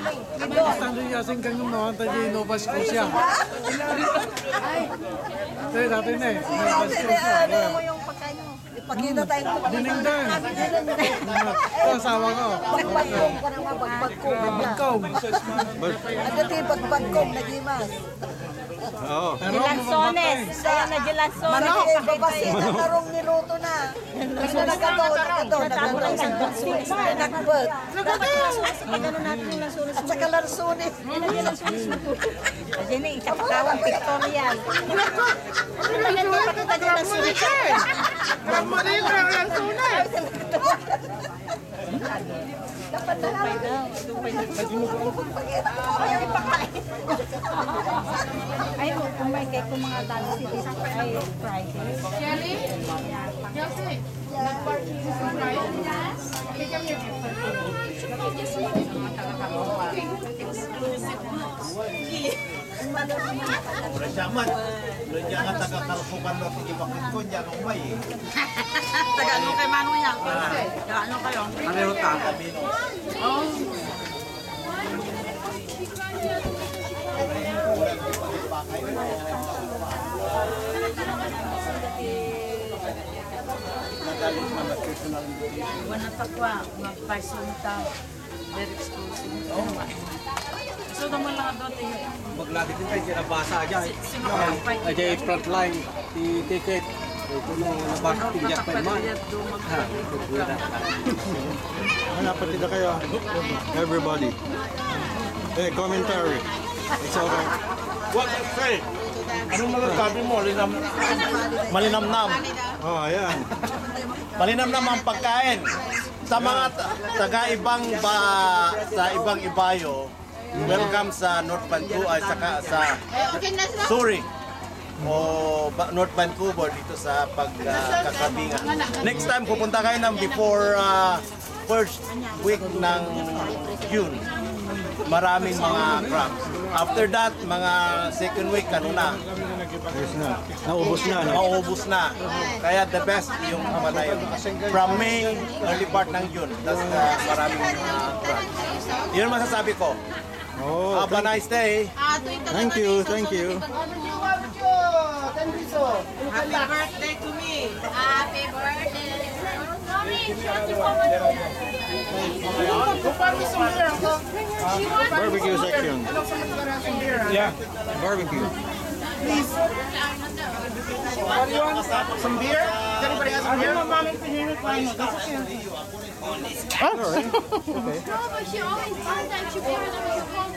Estando ya sin kanyang mga tayo Nova Scotia. Tayo dati na eh. Nova Scotia. Ano mo yung pagkain mo? Ipakita tayo. Dinengdan. Ito asawa ko. Bagbagkong ka naman, bagbagkong. Bagbagkong. Agad yung bagbagkong, nagimas. Oo. Lansones. Kaya na di lansones. Manok, babasin na narong niluto na. Nagkagaw. Nagbot. At saka lansones. Kasi na ikapakawang pictorial. Pakita di lansones. Ay, kung may cake kung mga dalo si Tisa ay Friday. Kelly? Kelsey? Nag-party sa Friday? Okay, come here. Berjaman, jangan taga kalpukan lo tinggi bakit ko jangan umay. Taga-ano kay Mano yan? Taga-ano kayo? Pareho ta. Wana takwa, magpaisunta. Very exclusive. So naman lang doon Maglagi din tayo kinabasa aja. sino kaya fight? Aja frontline di ticket. Ito nung nabasa tinjak pa man. Dapat tidak kayo. Everybody. Eh, commentary. It's okay. What say? Anong masasabi mo? Malinamnam. Oh, ayan. Malinamnam ang pagkain. Sa mga taga-ibang sa ibang ibayo, welcome sa North Vancouver ay sa Surrey o North Vancouver dito sa pagkakabingan. Next time pupunta kayo ng before first week ng June. Maraming mga crabs. After that, mga second week, ano na? Yes na. Naubos na, no? Mauubos na. Kaya the best yung pala yun. From May, early part ng June. Tapos maraming crabs. Yun ang masasabi ko. Oh, Have a nice day. thank you, thank you. Happy birthday to me! Happy birthday! Barbecue section. Yeah, barbecue. Some beer? Anybody has some beer? No, but she always does that. She wears them when she calls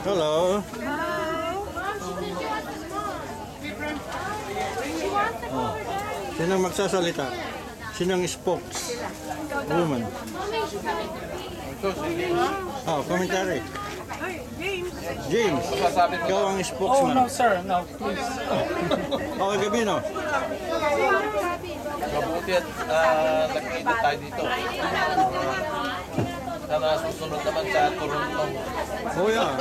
Hello. Mom, she said she wants the smoke. She wants the smoke. Sinong magsasalita? Sinong spokes? Woman. Mommy, she's coming to me. Oh, commentary. James! James, ikaw ang spokesman. Oh, sir, no, please. Okay, gabi, no? Mabuti at nakikita tayo dito. Na susunod naman sa Toronto. Oh, yeah.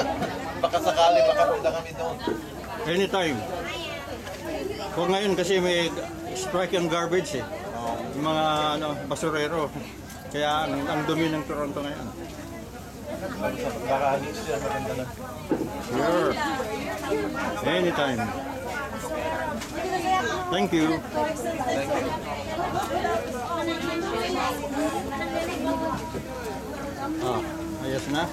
Baka sakali makapunta kami doon. Anytime. Huwag ngayon kasi may strike and garbage eh. Yung mga basurero. Kaya ang dumi ng Toronto ngayon. Baka next year maganda na. Sure. Anytime. Thank you. Ah, ayos na.